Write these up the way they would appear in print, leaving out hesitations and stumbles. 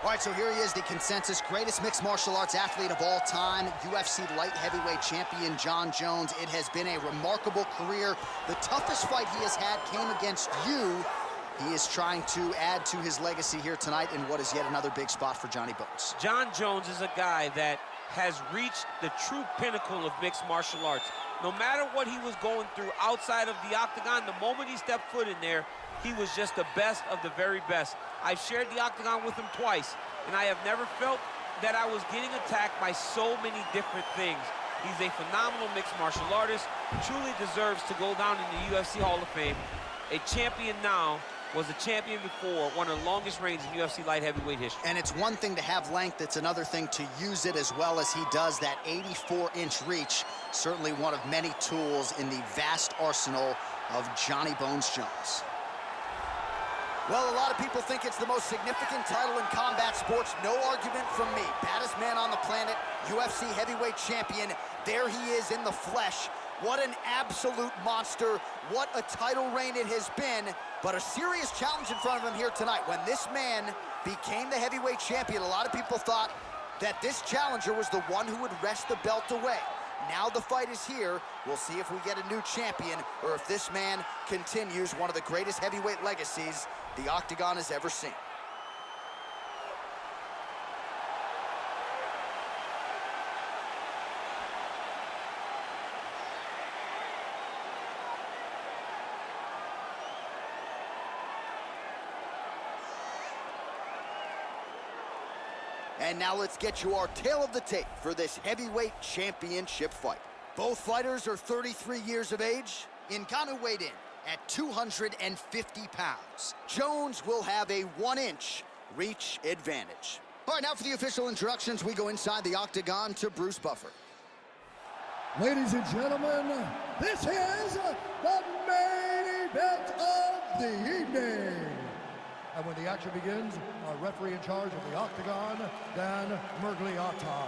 All right, so here he is, the consensus greatest mixed martial arts athlete of all time, UFC light heavyweight champion Jon Jones. It has been a remarkable career. The toughest fight he has had came against you. He is trying to add to his legacy here tonight in what is yet another big spot for Johnny Bones. Jon Jones is a guy that has reached the true pinnacle of mixed martial arts. No matter what he was going through outside of the octagon, the moment he stepped foot in there, he was just the best of the very best. I've shared the octagon with him twice, and I have never felt that I was getting attacked by so many different things. He's a phenomenal mixed martial artist, truly deserves to go down in the UFC Hall of Fame. A champion now, was a champion before, one of the longest reigns in UFC light heavyweight history. And it's one thing to have length, it's another thing to use it as well as he does. That 84-inch reach, certainly one of many tools in the vast arsenal of Johnny Bones Jones. Well, a lot of people think it's the most significant title in combat sports. No argument from me. Baddest man on the planet, UFC heavyweight champion. There he is in the flesh. What an absolute monster. What a title reign it has been. But a serious challenge in front of him here tonight. When this man became the heavyweight champion, a lot of people thought that this challenger was the one who would wrest the belt away. Now the fight is here. We'll see if we get a new champion or if this man continues one of the greatest heavyweight legacies the Octagon has ever seen. And now let's get you our tale of the tape for this heavyweight championship fight. Both fighters are 33 years of age. Ngannou weighed in at 250 pounds. Jones will have a 1-inch reach advantage. All right, now for the official introductions, we go inside the Octagon to Bruce Buffer. Ladies and gentlemen, this is the main event of the evening. And when the action begins, our referee in charge of the Octagon, Dan Mergliata.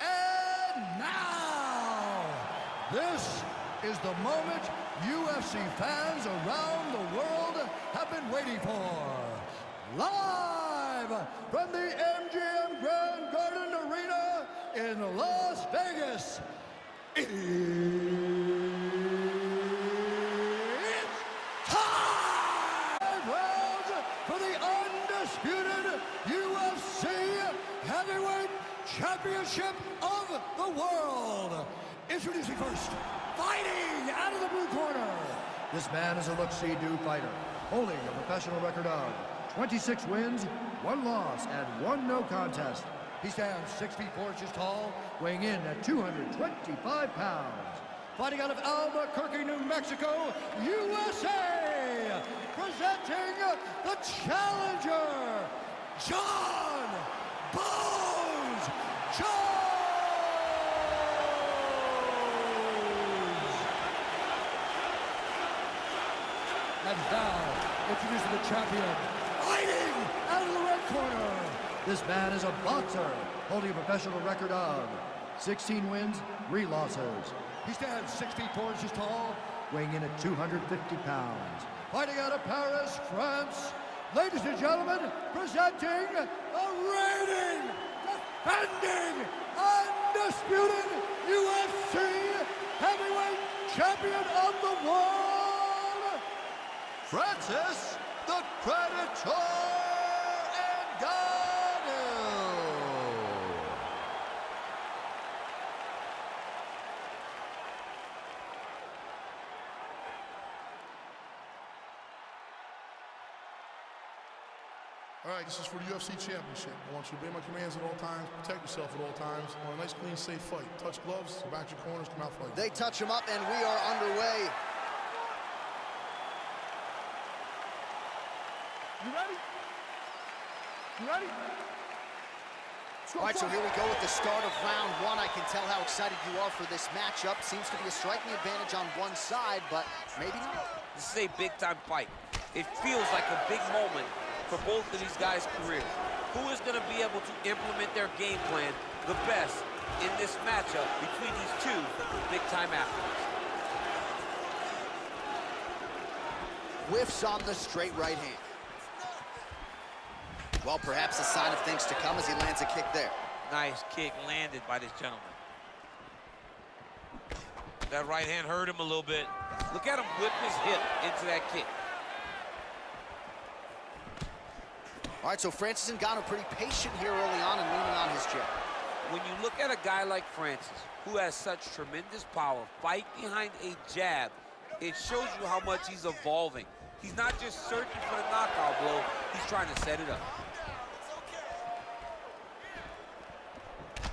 And now, this is the moment UFC fans around the world have been waiting for. Live from the MGM Grand Garden Arena in Las Vegas, it's time! 5 rounds for the undisputed UFC Heavyweight Championship of the world. Introducing first, fighting out of the blue corner. This man is a look-see-do fighter, holding a professional record of 26 wins, 1 loss, and 1 no contest. He stands 6 feet 4 inches tall, weighing in at 225 pounds. Fighting out of Albuquerque, New Mexico, USA, presenting the challenger, Jon Bones Jones. And now, introducing the champion, fighting out of the red corner. This man is a boxer, holding a professional record of 16 wins, 3 losses. He stands 6 feet 4 inches tall, weighing in at 250 pounds. Fighting out of Paris, France, ladies and gentlemen, presenting the reigning, defending, undisputed UFC heavyweight champion of the world, Francis the Predator Ngannou. All right, this is for the UFC Championship. I want you to obey my commands at all times, protect yourself at all times. I want a nice, clean, safe fight. Touch gloves, go back to your corners, come out fighting. They touch him up, and we are underway. You ready? You ready? All right, so here we go with the start of round 1. I can tell how excited you are for this matchup. Seems to be a striking advantage on one side, but maybe not. This is a big-time fight. It feels like a big moment for both of these guys' careers. Who is going to be able to implement their game plan the best in this matchup between these two big-time athletes? Whiffs on the straight right hand. Well, perhaps a sign of things to come as he lands a kick there. Nice kick landed by this gentleman. That right hand hurt him a little bit. Look at him whip his hip into that kick. All right, so Francis Ngannou pretty patient here early on and leaning on his jab. When you look at a guy like Francis, who has such tremendous power, fight behind a jab, it shows you how much he's evolving. He's not just searching for the knockout blow, he's trying to set it up.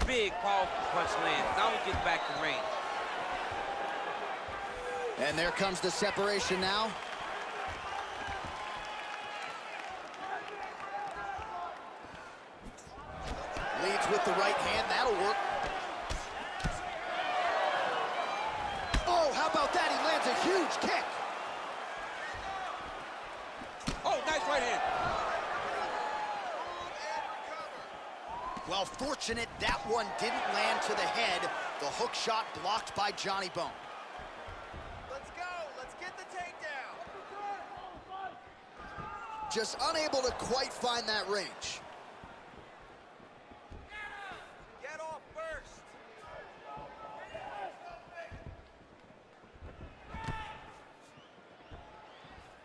Big, powerful punch lands. Now he gets back to range. And there comes the separation now. Leads with the right hand, that'll work. Oh, how about that? He lands a huge kick. Oh, nice right hand. Well, fortunate that one didn't land to the head. The hook shot blocked by Johnny Bone. Let's go. Let's get the takedown. Just unable to quite find that range. Get off first.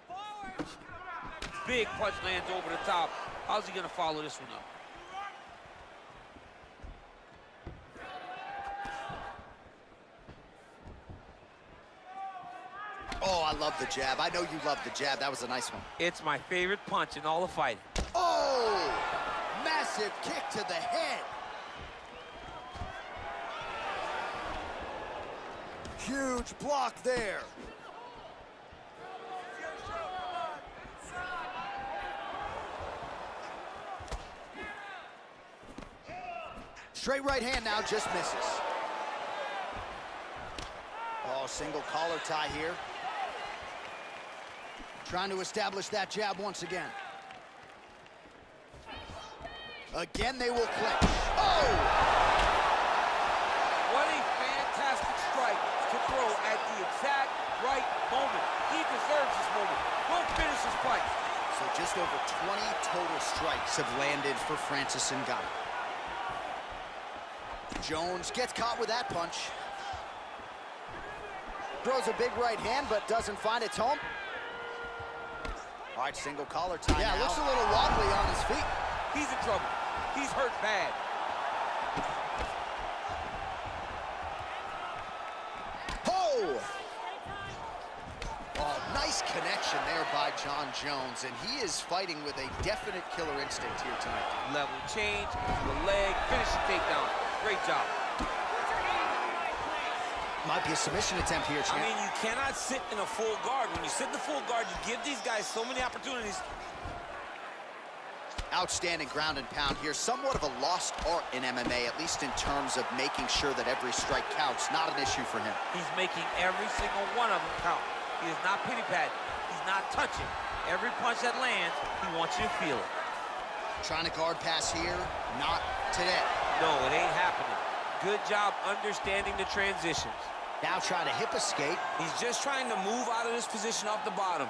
Forward. Big punch lands over the top. How's he gonna follow this one up? Oh, I love the jab. I know you love the jab. That was a nice one. It's my favorite punch in all of fighting. Oh, massive kick to the head. Huge block there. Straight right hand now, just misses. Oh, single collar tie here. Trying to establish that jab once again. Again, they will clinch. Oh! What a fantastic strike to throw at the exact right moment. He deserves this moment. Go finish his fight. So just over 20 total strikes have landed for Francis Ngannou. Jones gets caught with that punch. Throws a big right hand, but doesn't find its home. All right, single collar tie now. Looks a little wobbly on his feet. He's in trouble. He's hurt bad. Oh! Oh, nice connection there by Jon Jones, and he is fighting with a definite killer instinct here tonight. Level change, the leg, finish the takedown. Great job. Might be a submission attempt here, champ. I mean, you cannot sit in a full guard. When you sit in the full guard, you give these guys so many opportunities. Outstanding ground and pound here. Somewhat of a lost art in MMA, at least in terms of making sure that every strike counts. Not an issue for him. He's making every single one of them count. He is not pity-patting. He's not touching. Every punch that lands, he wants you to feel it. Trying to guard pass here. Not today. No, it ain't happening. Good job understanding the transitions. Now trying to hip escape. He's just trying to move out of this position off the bottom.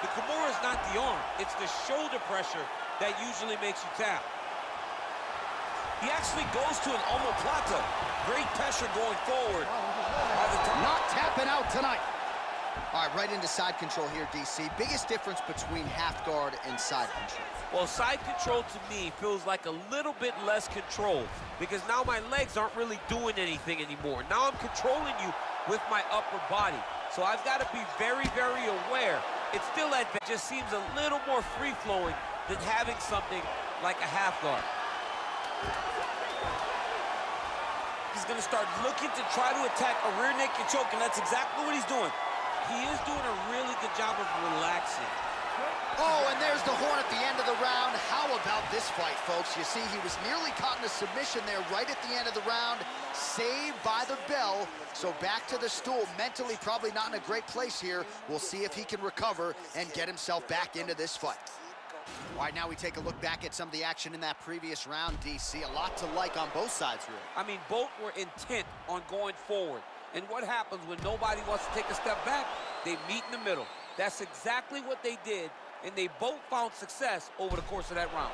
The Kimura is not the arm. It's the shoulder pressure that usually makes you tap. He actually goes to an omoplata. Great pressure going forward. Not tapping out tonight. All right, right into side control here, DC. Biggest difference between half guard and side control. Well, side control to me feels like a little bit less control because now my legs aren't really doing anything anymore. Now I'm controlling you with my upper body. So I've got to be very, very aware. It's still that just seems a little more free-flowing than having something like a half guard. He's going to start looking to try to attack a rear naked choke, and that's exactly what he's doing. He is doing a really good job of relaxing. Oh, and there's the horn at the end of the round. How about this fight, folks? You see, he was nearly caught in a submission there right at the end of the round. Saved by the bell. So back to the stool. Mentally probably not in a great place here. We'll see if he can recover and get himself back into this fight. All right, now we take a look back at some of the action in that previous round, DC. A lot to like on both sides, really. I mean, both were intent on going forward. And what happens when nobody wants to take a step back? They meet in the middle. That's exactly what they did, and they both found success over the course of that round.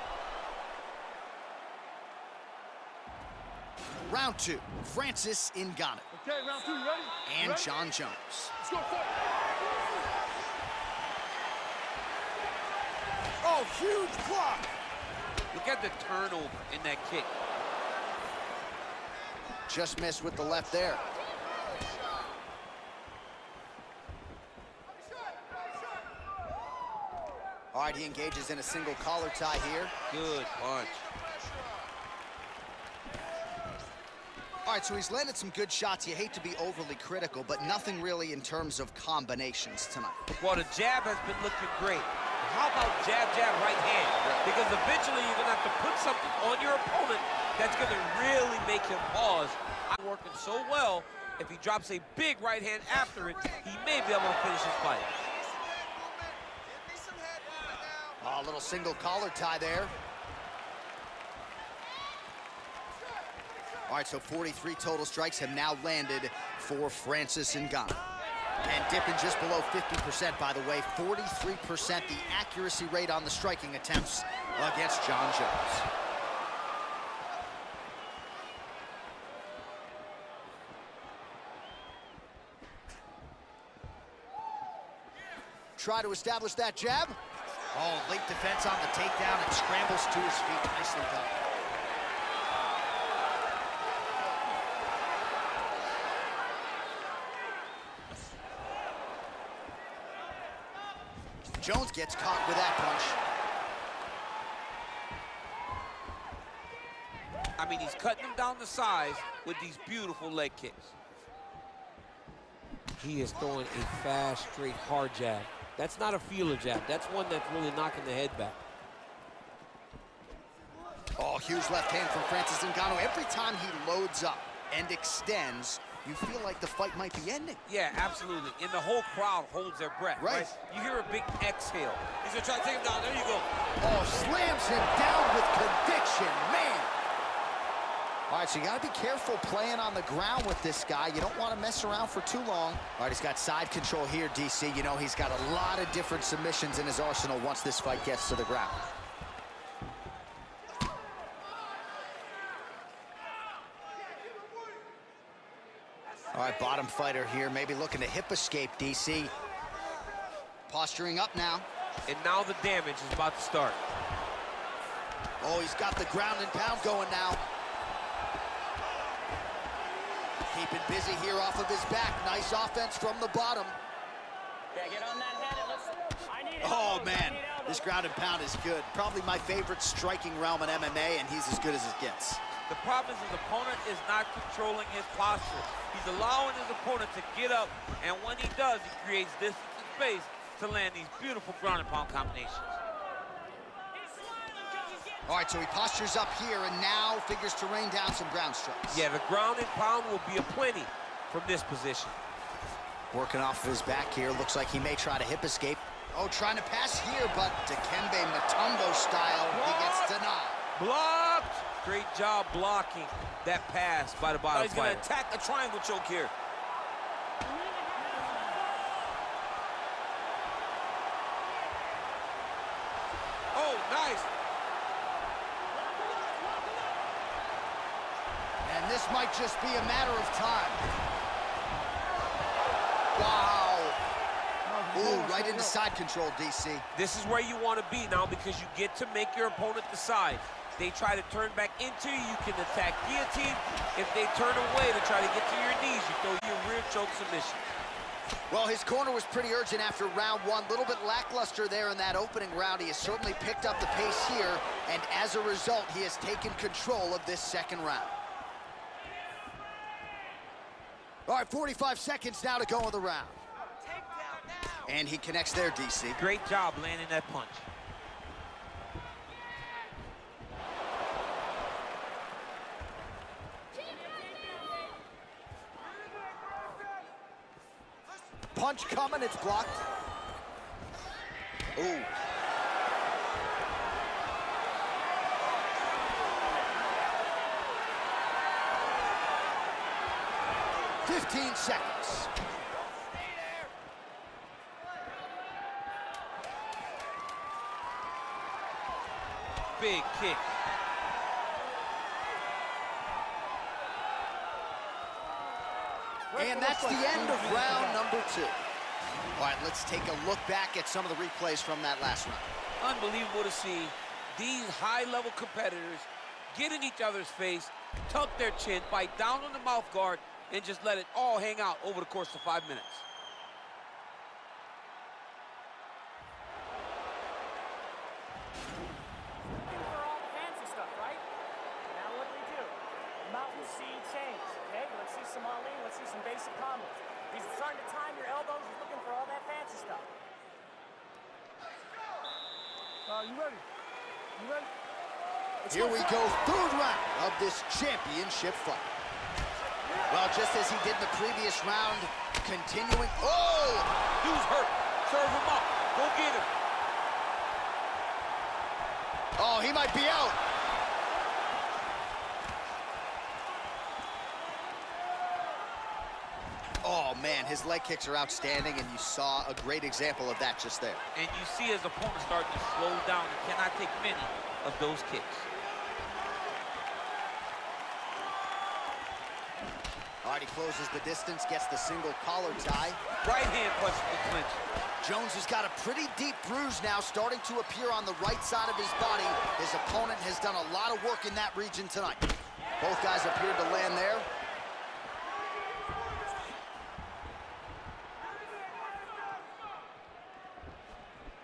Round 2, Francis Ngannou. Okay, round 2, you ready? And ready? John Jones. Let's go, fight. Oh, huge block. Look at the turnover in that kick. Just missed with the left there. All right, he engages in a single collar tie here. Good punch. All right, so he's landed some good shots. You hate to be overly critical, but nothing really in terms of combinations tonight. Well, the jab has been looking great. How about jab, jab, right hand? Because eventually you're going to have to put something on your opponent that's going to really make him pause. Working so well, if he drops a big right hand after it, he may be able to finish his fight. Oh, a little single collar tie there. All right, so 43 total strikes have now landed for Francis Ngannou. And dipping just below 50%, by the way, 43% the accuracy rate on the striking attempts against John Jones. Try to establish that jab. Oh, late defense on the takedown and scrambles to his feet. Nicely done. Jones gets caught with that punch. I mean, he's cutting him down the sides with these beautiful leg kicks. He is throwing a fast, straight, hard jab. That's not a feeler jab. That's one that's really knocking the head back. Oh, huge left hand from Francis Ngannou. Every time he loads up and extends, you feel like the fight might be ending. Yeah, absolutely. And the whole crowd holds their breath, right? You hear a big exhale. He's gonna try to take him down. There you go. Oh, slams him down with conviction, man. All right, so you got to be careful playing on the ground with this guy. You don't want to mess around for too long. All right, he's got side control here, DC. You know, he's got a lot of different submissions in his arsenal once this fight gets to the ground. All right, bottom fighter here, maybe looking to hip escape, DC. Posturing up now. And now the damage is about to start. Oh, he's got the ground and pound going now. Keeping busy here off of his back. Nice offense from the bottom. Yeah, get on that head. I need it. Oh, man, this ground and pound is good. Probably my favorite striking realm in MMA, and he's as good as it gets. The problem is his opponent is not controlling his posture. He's allowing his opponent to get up, and when he does, he creates distance and space to land these beautiful ground and pound combinations. All right, so he postures up here and now figures to rain down some ground strikes. Yeah, the ground and pound will be aplenty from this position. Working off of his back here. Looks like he may try to hip escape. Oh, trying to pass here, but Dikembe Mutombo style, he gets denied. Blocked! Great job blocking that pass by the bottom He's fighter. going to attack a triangle choke here. Oh, nice. And this might just be a matter of time. Wow. Ooh, right into side control, DC. This is where you want to be now because you get to make your opponent decide. They try to turn back into you, you can attack guillotine. If they turn away to try to get to your knees, you throw your rear choke submission. Well, his corner was pretty urgent after round one. A little bit lackluster there in that opening round. He has certainly picked up the pace here, and as a result, he has taken control of this second round. All right, 45 seconds now to go in the round. And he connects there, DC. Great job landing that punch. Punch coming, it's blocked. Ooh. Big kick. And that's the end of round number 2. All right, let's take a look back at some of the replays from that last round. Unbelievable to see these high-level competitors get in each other's face, tuck their chin, bite down on the mouth guard, and just let it all hang out over the course of 5 minutes. Looking for all the fancy stuff, right? Now what do? Mountain Sea chains, okay? Let's see some Ali, let's see some basic combos. He's starting to time your elbows, he's looking for all that fancy stuff. You ready? You ready? Here we go, third round of this championship fight. Well, just as he did in the previous round, continuing. Oh! Dude's hurt. Serve him up. Go get him. Oh, he might be out. Oh, man, his leg kicks are outstanding, and you saw a great example of that just there. And you see his opponent starting to slow down. He cannot take many of those kicks. All right, he closes the distance, gets the single collar tie. Right hand punch to the clinch. Jones has got a pretty deep bruise now starting to appear on the right side of his body. His opponent has done a lot of work in that region tonight. Both guys appeared to land there.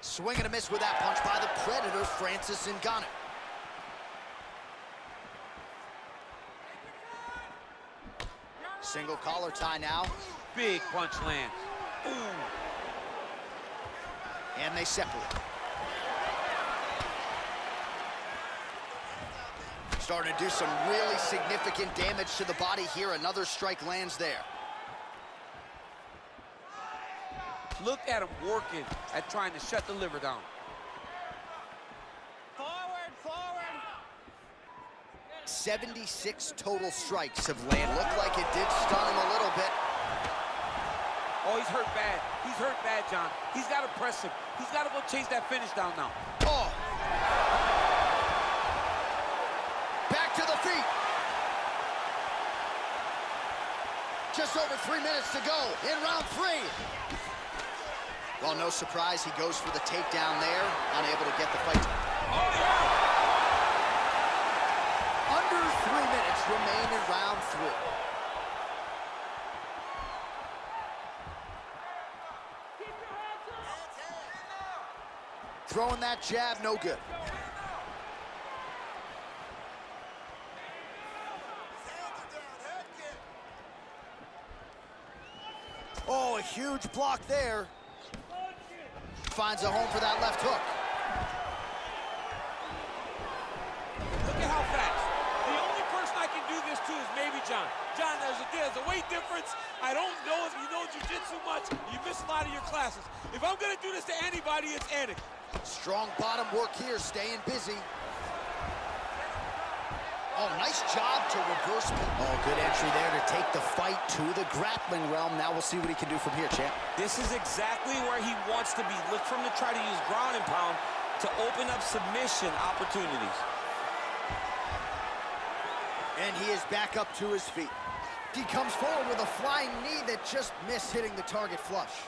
Swing and a miss with that punch by the Predator, Francis Ngannou. Single collar tie now. Big punch lands. Ooh. And they separate. Starting to do some really significant damage to the body here. Another strike lands there. Look at him working at trying to shut the liver down. Forward, forward! 76 total strikes have landed. Looked like it did stun him a little bit. Oh, he's hurt bad. He's hurt bad, John. He's got to press him. He's got to go chase that finish down now. Oh! Back to the feet. Just over 3 minutes to go in round 3. Well, no surprise, he goes for the takedown there, unable to get the fight. Oh, yeah! Under 3 minutes remain in round 3. Throwing that jab, no good. Oh, a huge block there. Finds a home for that left hook. Look at how fast. The only person I can do this to is maybe John. John, there's a weight difference. I don't know if you know jiu-jitsu much. You miss a lot of your classes. If I'm going to do this to anybody, it's Anik. Strong bottom work here, staying busy. Oh, nice job to reverse. Oh, good entry there to take the fight to the grappling realm. Now we'll see what he can do from here, champ. This is exactly where he wants to be. Look for him to try to use ground and pound to open up submission opportunities. And he is back up to his feet. He comes forward with a flying knee that just missed hitting the target flush.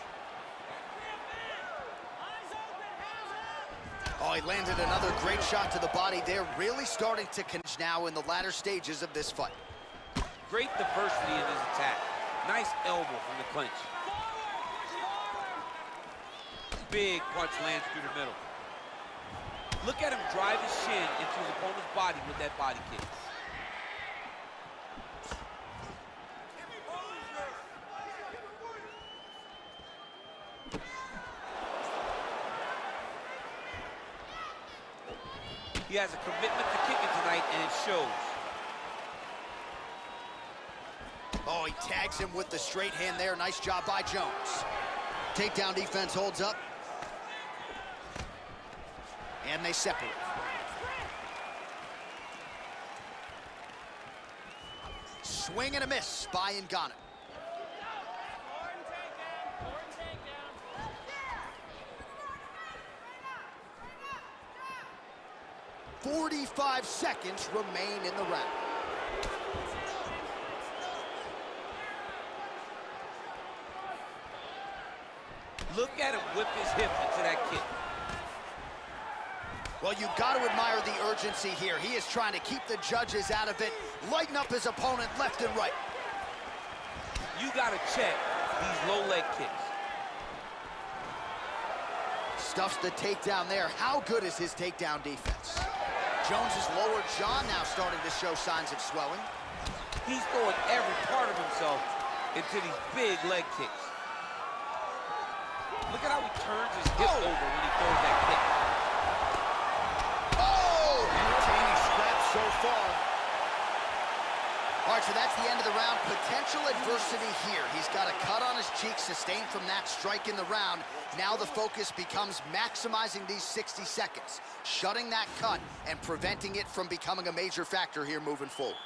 Oh, he landed another great shot to the body. They're really starting to connect now in the latter stages of this fight. Great diversity in his attack. Nice elbow from the clinch. Big punch lands through the middle. Look at him drive his shin into his opponent's body with that body kick. He has a commitment to kicking tonight, and it shows. Oh, he tags him with the straight hand there. Nice job by Jones. Takedown defense holds up. And they separate. Swing and a miss by Ngannou. 45 seconds remain in the round. Look at him whip his hip into that kick. Well, you got to admire the urgency here. He is trying to keep the judges out of it, lighten up his opponent left and right. You got to check these low leg kicks. Stuffs the takedown there. How good is his takedown defense? Jones's lower jaw now starting to show signs of swelling. He's throwing every part of himself into these big leg kicks. Look at how he turns his hip over when he throws that kick. Oh! Entertaining scrap so far. All right, so that's the end of the round. Potential adversity here. He's got a cut on his cheek sustained from that strike in the round. Now the focus becomes maximizing these 60 seconds, shutting that cut and preventing it from becoming a major factor here moving forward.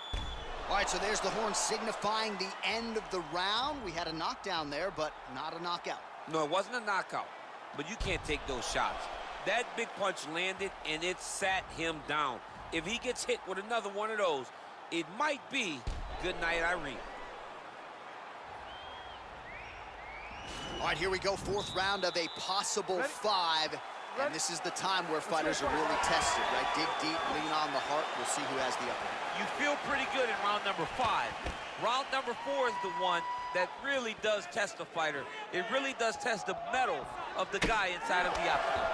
All right, so there's the horn signifying the end of the round. We had a knockdown there, but not a knockout. No, it wasn't a knockout, but you can't take those shots. That big punch landed, and it sat him down. If he gets hit with another one of those, it might be good night, Irene. All right, here we go, fourth round of a possible 5. And this is the time where fighters are really tested, right? Dig deep, lean on the heart. We'll see who has the upper hand. You feel pretty good in round number 5. Round number 4 is the one that really does test a fighter. It really does test the mettle of the guy inside of the octagon.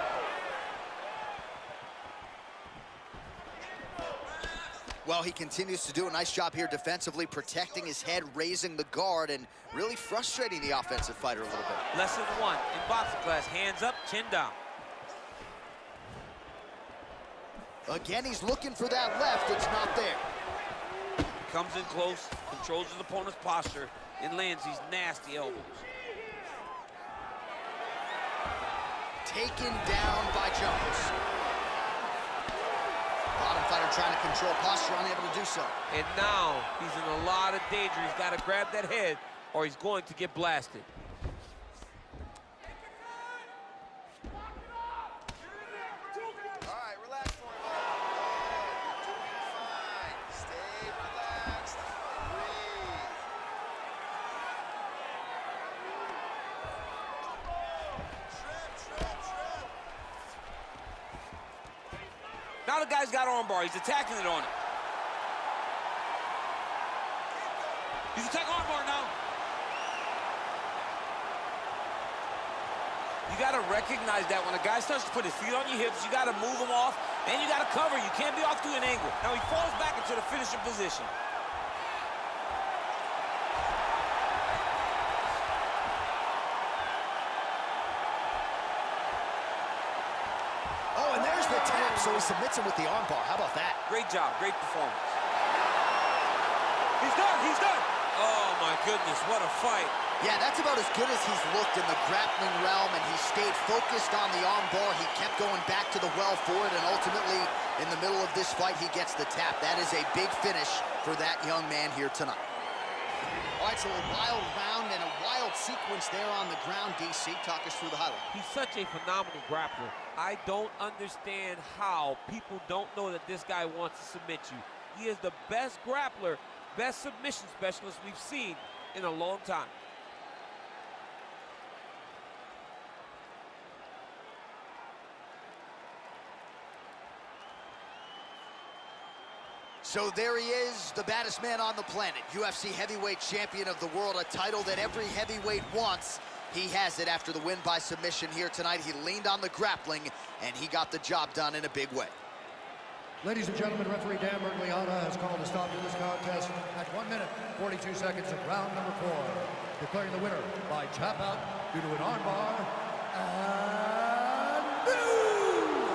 Well, he continues to do a nice job here defensively, protecting his head, raising the guard, and really frustrating the offensive fighter a little bit. Lesson 1 in boxing class, hands up, chin down. Again, he's looking for that left. It's not there. Comes in close, controls his opponent's posture, and lands these nasty elbows. Taken down by Jones. Bottom fighter trying to control posture, unable to do so. And now he's in a lot of danger. He's got to grab that head or he's going to get blasted. All right, relax for him. You're doing fine. Stay relaxed. Breathe. Trip. Now the guy's got armbar. He's attacking it on him. He's attacking armbar now. You got to recognize that when a guy starts to put his feet on your hips, you got to move him off, and you got to cover. You can't be off to an angle. Now he falls back into the finishing position. Oh, and there's the tap, so he submits him with the armbar. How about that? Great job, great performance. He's done. Oh my goodness, what a fight. Yeah, that's about as good as he's looked in the grappling realm, and he stayed focused on the armbar. He kept going back to the well for it, and ultimately, in the middle of this fight, he gets the tap. That is a big finish for that young man here tonight. All right, so a wild round and a wild sequence there on the ground. DC, talk us through the highlight. He's such a phenomenal grappler. I don't understand how people don't know that this guy wants to submit you. He is the best grappler, best submission specialist we've seen in a long time. So there he is, the baddest man on the planet, UFC heavyweight champion of the world, a title that every heavyweight wants. He has it after the win by submission here tonight. He leaned on the grappling, and he got the job done in a big way. Ladies and gentlemen, referee Dan Bergliana has called a stop to this contest at 1 minute, 42 seconds of round number 4, declaring the winner by tap out due to an armbar, and new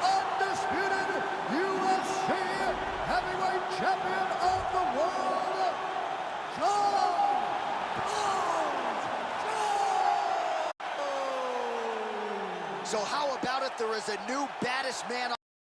undisputed UFC heavyweight champion of the world, So how about it? There is a new baddest man